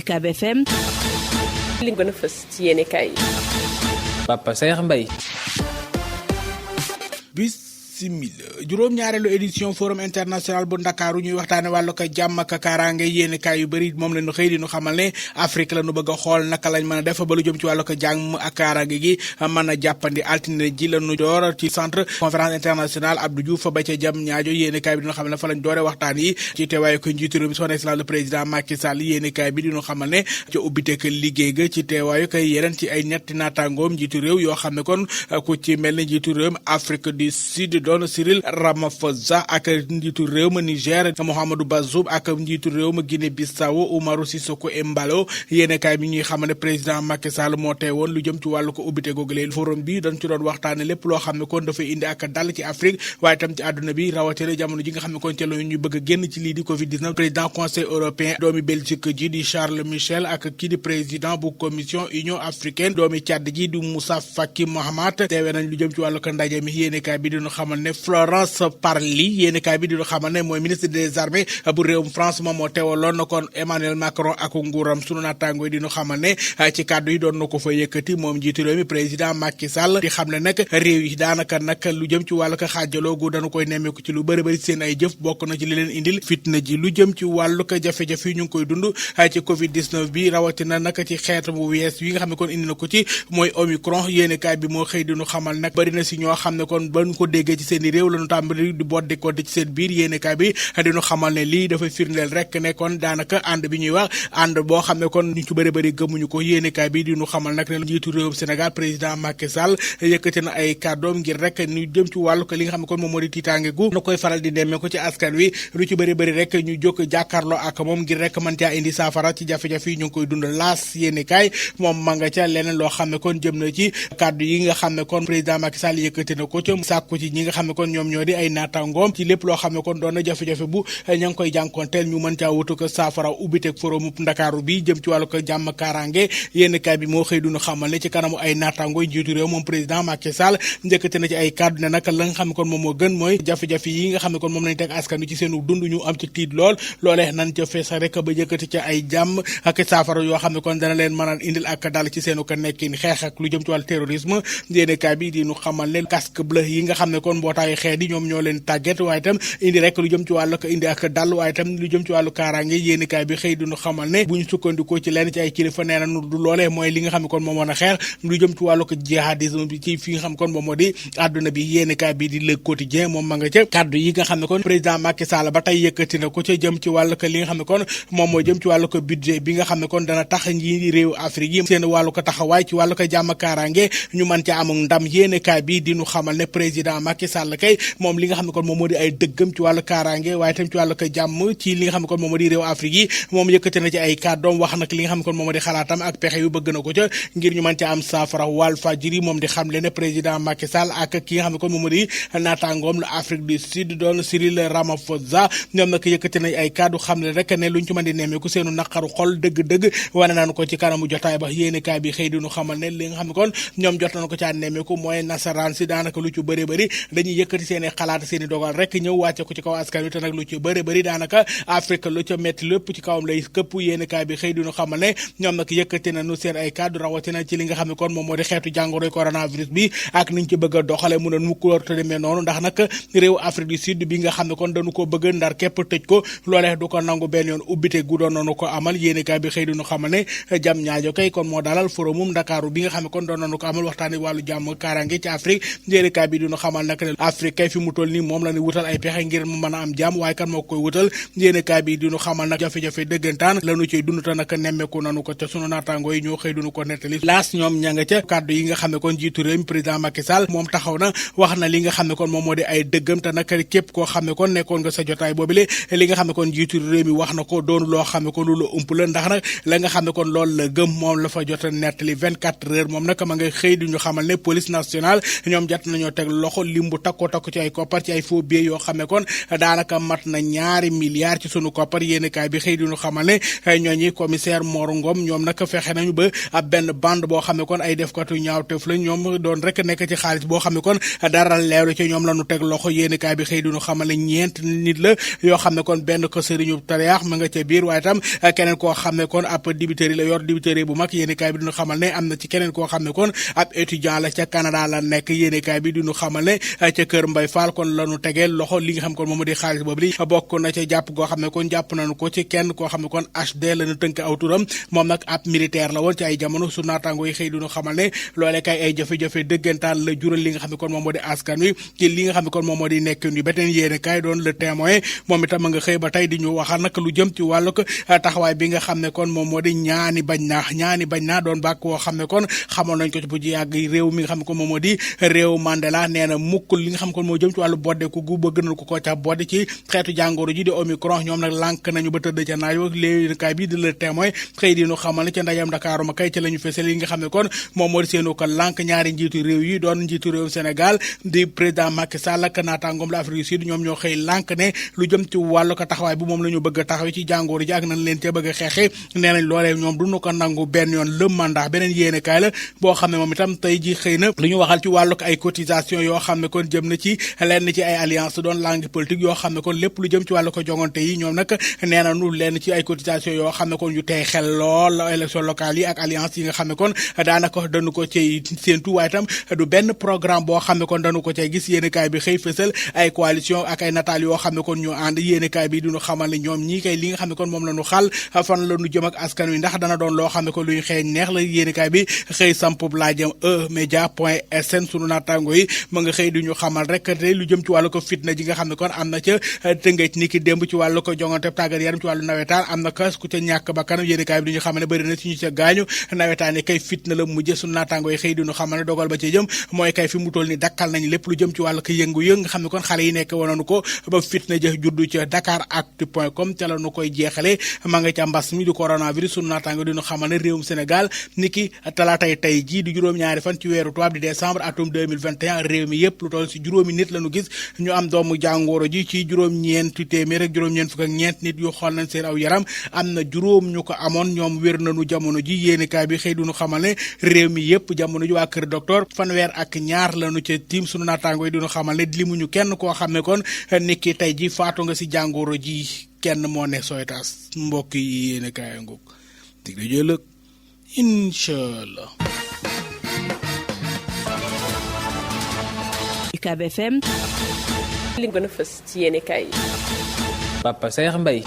UCAB FM. li gën a fës ci yéenekaay yi. Papa Saer Mbaye. juróom-ñaareelu édition forum international bu Ndakaaru ñuy waxtaane wàllu ko jàmm ak kaaraange yéenekaay yu bëri moom la ñu xëy di ñu xamal ne Afrique la ñu bëgg a xool naka lañ mën a def ba lu jëm ci wàllu ko jàmm ak kaaraange gi mën a jàppandi altine ji la ñu door ci centre conférence internationale Abdou Diouf ba ca jam ñaajo yéenekaay bi di ñu xamal ne fa lañ doore waxtaan yi ci teewaayu ko njiitu réew mi son excellence le président Macky Sall yéenekaay bi di ñu xamal ne ca ubbiteek liggéey ga ci teewaayu koy yeneen ci ay ñetti naataangoom njiitu réew yoo xam ne kon ku ci mel ne njiitu réew mi Afrique du Sud doon Cyril Ramaphosa ak njiitu réew ma Niger Mohamadou Bazoum ak njiitu réew ma Guinée Bissau Umaru Sissoco Embalo yéenekaay bi ñuy xam ne président Macky Sall moo teewoon lu jëm ci wàllu ko ubbite googulee forum bi dañ ci doon waxtaane lépp loo xam ne kon dafay indi ak dal ci Afrique waaye tam ci àdduna bi rawatina jamono ji nga xam ne kon ci la ñu bëgg a génn ci lii di Covid-19 président conseil européen doomi Belgique ji di Charles Michel ak kii di président bu commission Union africaine doomi Tchad ji di Moussa Faki Mahamat teewee nañ lu jëm ci wàllu ko ndaje mi yéenekaay bi diñu xamal ne Florence Parly yéenekaay bi di xamal ne mooy ministre des armées bu réewum France moom moo teewaloon na kon Emmanuel Macron ak nguuram sunu naataango yi di ñu xamal ne ci kàddu yi doon na ko fa yëkkati moom njiitu réew mi président Macky Sall di xam ne nag réew yi daanaka nag lu jëm ci wàllu ko xaajaloo gu dañu koy nemmeeku ci lu bëri bëri seen ay jëf bokk na ci li leen indil fitna ji lu jëm ci wàllu ko jafe-jafe yi ñu ngi koy dund ci Covid-19 bi rawatina nag ci xeetu bu wees yi nga xam ne kon indi na ko ci mooy Omicron yéenekaay bi moo xëy di ñu xamal nag bëri na si ñoo xam ne kon bañ ko déggee ci seen i réew lañu tàmbali di boot di ko ci seen biir yéenekaay bi dinu xamal ne lii dafa firndeel rek ne kon daanaka ànd bi ñuy wax ànd boo xam ne kon ñu ci bëri bëri gëmuñu ko yéenekaay bi dinu xamal nag ne njiitu réewum Sénégal président Macky Sall yëkkati na ay kàddoom ngir rek ñu jëm ci wàllu ko li nga xam ne kon moom moo di tiitaange gu na koy faral di nemmee ko ci askan wi lu ci bëri bëri rek ñu jóg jàkkaarloo ak moom ngir rek mën caa indi saafara ci jafe-jafe yi ñu ngi koy dund laas yéenekaay moom ma nga ca leneen loo xam ne kon jëm na ci kàddu yi nga xam ne kon président Macky Sall yëkkati na ko ca sàkku ci ñi nga xam ne kon ñoom ñoo di ay naataangoom ci lépp loo xam ne kon doon na jafe-jafe bu ña ngi koy jànkonteel ñu mën caa wutu ko saafara ubbiteeg forum Ndakaaru bi jëm ci wàllu ko jàmm kaaraange yéenekaay bi moo xëy duñu xamal ne ci kanamu ay naataangooy njiitu réew moom président Macky Sall njëkkate na ci ay kàddu ne nag la nga xam ne kon moom moo gën mooy jafe-jafe yi nga xam ne kon moom lañ teg askan wi ci seenu dund ñu am ci tiit lool loolee nañ ca fees rek ba jëkkati ca ay jàmm ak saafara yoo xam ne kon dana leen mën a indil ak dal ci seenu ko nekkin xeex ak lu jëm ci wàllu terrorisme yéenekaay bi di ñu xamal ne casque bleu yi nga xam ne kon mbootaayu xeet yi ñoom ñoo leen tàgget waaye itam indi rek lu jëm ci wàllu indi ak dal waaye itam lu jëm ci wàllu kaaraange yéenekaay bi xëy duñu xamal ne bu ñu sukkandikoo ci lenn ci ay kilifa nee na du loolee mooy li nga xam ne kon moom moo a xeex lu jëm ci wàllu ko jihadisme bi ci fi nga xam kon moom moo di àdduna bi yéenekaay bi di Le Quotidien moom ma nga ca kaddu yi nga xam ne kon président Macky Sall ba tey yëkkati na ko ca jëm ci wàllu ko li nga xam ne kon moom moo jëm ci wàllu ko budget bi nga xam ne kon dana tax ñi réew Afrique yi seen wàllu ko taxawaay ci wàllu ko jàmm kaaraange ñu mën ca am ndam yéenekaay bi di ñu xamal ne président Macky Sall kay moom li nga xam ne kon moom moo di ay dëggam ci wàllu kaaraange waaye tam ci wàllu ko jàmm ci li nga xam ne kon moom moo di réew Afrique yi moom yëkkati na ci ay kàddoom wax nag li nga xam ne kon moom moo di xalaatam ak pexe yu bëgg na ko ca ngir ñu mën ca am saafara Walfadjri moom di xamle ne président Macky Sall ak ki nga xam ne kon moom moo di naataangoom la Afrique du Sud doon Cyril Ramaphosa ñoom nag yëkkati nañ ay kàddu xamle rek ne luñ ci mën di nemmeeku seenu naqaru xol dëgg-dëgg wane nañu ko ci kanamu jotaay ba yéenekaay bi xëy dinu xamal ne li nga xam ne kon ñoom jot nañu ko caa nemmeeku mooy nasaraan si daanaka lu ci bëri bëri dañuy yëkkati seen i xalaat seen i dogal rek ñëw wàcce ko ci kaw askan wi te nag lu ci bëri bëri daanaka Afrique lu ca metti lépp ci kawam lay këpp yéenekaay bi xëy dinu xamal ne ñoom nag yëkkati nañu seen ay kàddu rawatina ci li nga xam ne kon moom moo di xeetu jàngoroy coronavirus bi ak niñ ci bëgg a doxale mu ne mu ko te demee noonu ndax nag réew Afrique du Sud bi nga xam ne kon dañu ko bëgg ndar képp tëj ko loolee du ko nangu benn yoon ubbite gu doon nañu ko amal yéenekaay bi xëy dinu xamal ne jam ñaajo kay kon moo dalal forumum Ndakaaru bi nga xam ne kon doon nañu ko amal waxtaane wàllu jàmm kaaraange ci Afrique yéenekaay bi dinu xamal nag ne Afrique kay fi mu toll nii moom la ñu wutal ay pexe ngir mu mën a am jàmm waaye kan moo koy wutal yéenekaay bi dinu xamal nag jafe-jafe dëggantaan lañu ciy dund te nag nemmeeku nanu ko ca sunu naataango yi ñoo xëy dunu ko nettali laas ñoom ña nga ca kàddu yi nga xam ne kon jiitu réew mi président Macky Sall moom taxaw na wax na li nga xam ne kon moom moo di ay dëggam te nag képp koo xam ne kon nekkoon nga sa jotaay boobile li nga xam ne kon jiitu réew mi wax na ko doonu loo xam ne kon lu la ump la ndax nag la nga xam ne kon loolu la gëm moom la fa jot a nettali 24 heures moom nag ma nga xëy di ñu xamal ne police nationale ñoom jot nañoo teg loxo limbu bu takkoo takku ci ay koppar ci ay faux billets yoo xam ne kon daanaka mat na 2 milliards ci sunu koppar yéenekaay bi xëy di ñu xamal ne ñooñi commissaire Mor Ngom ñoom nag fexe nañu ba ab benn bande boo xam ne kon ay defkatu ñaawteef la ñoom doon rek nekk ci xaalis boo xam ne kon dara leewlu ci ñoom la ñu teg loxo yéenekaay bi xëy di ñu xamal ne 4 nit la yoo xam ne kon benn ko sëriñu tariyaax ma nga ca biir waaye tam keneen koo xam ne kon ab dibiteri la yor dibiteri bu mag yéenekaay bi di ñu xamal ne am na ci keneen koo xam ne kon ab étudiant la ca Canada la nekk yéenekaay bi di ñu xamal ne ca kër Mbay Fall kon la ñu tegee loxo li nga xam kon moom di xaalis boobu li bokk na ca jàpp goo xam ne kon jàpp nañu ko ci kenn koo xam ne kon HD la ñu tënk aw turam moom nag ab militaire la woon ci ay jamono su naataango yi xëy di ñu xamal ne loolee kay ay jafe-jafe dëggantaan la jural li nga xam ne kon moom moo di askan wi ci li nga xam ne kon moom moo di nekkin wi beneen yéenekaay doon Le Témoin moom itam a nga xëy ba tey di ñu waxal nag lu jëm ci wàllu taxawaay bi nga xam ne kon moom moo di ñaani bañ naa doon bàkk woo xam ne kon xamoon nañ ko ci bu ci yàgg réew mi nga xam ne kon moom moo di réew Mandela nee na mukk li nga xam ne kon moo jëm ci wàllu boddeku gu bëgg na ko ca boddi ci xeetu jàngoro ji di Omicron ñoom nag lànk nañu ba tëdd ca naaj léenekaay bi di Le Témoin xëy di ñu xamal ne ca ndajam Dakar ma kay ca la ñu fesal li nga xam ne kon moom moo di seenu ko lànk ñaari njiitu réew yi doon njiitu réew Sénégal di président Macky Sall ak naataangoom la Afrique du Sud ñoom ñoo xëy lànk ne lu jëm ci wàllu ko taxawaay bu moom la ñu bëgg a taxaw ci jàngoro ji ak nañ leen ca bëgg a xeexe nee nañ loolee ñoom duñu ko nangu benn yoon le mandat beneen yéenekaay la boo xam ne moom itam tey ji xëy na lu ñu waxal ci wàllu ko ay cotisation yoo xam ne kon jëm na ci lenn ci ay alliance doon langue politique yoo xam ne kon lépp lu jëm ci wàllu ko jongante yi ñoom nag nee nañu lenn ci ay cotisation yoo xam ne kon yu tey xel lool élection locale yi ak alliance yi nga xam ne kon daanaka dañu ko cay séentu waaye itam du benn programme boo xam ne kon dañu ko cay gis yéenekaay bi xëy fësal ay coalition ak ay nataal yoo xam ne kon ñu ànd yéenekaay bi duñu xamal ne ñoom ñii kay li nga xam ne kon moom la ñu xal fan la ñu jëm ak askan wi ndax dana doon loo xam ne kon luy xeeñ neex la yéenekaay bi xëy sampub laajam emedia.sn sunu naataango yi mu nga xëy di ñu xamal rek te lu jëm ci wàllu ko fitna ji nga xam ne kon am na ca Tëngéej ni ki démb ci wàllu ko jongante tàggat yaram ci wàllu nawetaan am na kas ku ca ñàkk ba kanam yéenekaay bi di ñu xamal ne bëri na ci ñu ca gaañu nawetaan yi kay fitna la mujjë sunu naataango yi xëy di ñu xamal ne dogal ba ci jëm mooy kay fi mu toll ni dakkal nañ lépp lu jëm ci wàllu ko yëngu-yëng nga xam ne kon xale yi nekk wonoonu ko ba fitna jë juddu ca Dakaractu.com ca la nu koy jeexale ma nga ca mbas mi di coronavirus sunu naataango di ñu xamal ne réewum Sénégal niki talaatay tey jii di juróom-ñaari fan ci weeru tubaab di décembre atum 2021 réew mi yëpp lu toll si juróomi nit la ñu gis ñu am doomu jàngoro ji ci juróom-ñeenti téeméer ak juróom-ñeent fukk ak ñeent nit yu xool nañ seen aw yaram am na juróom ñu ko amoon ñoom wér nañu jamono ji yéenekaay bi xëy duñu xamal ne réew mi yëpp jamono ji waa kër docteur fanweer ak ñaar lañu ca tiim sunu naataango yi duñu xamal ne limuñu kenn koo xam ne kon niki tey ji faatu nga si jàngoro ji kenn moo ne Soytas mbokk yi yéenekaay ngoog dig la jëlëg Inch'Allah. UCAB FM. li gën a fës ci yéenekaay yi. Papa Saer Mbaye.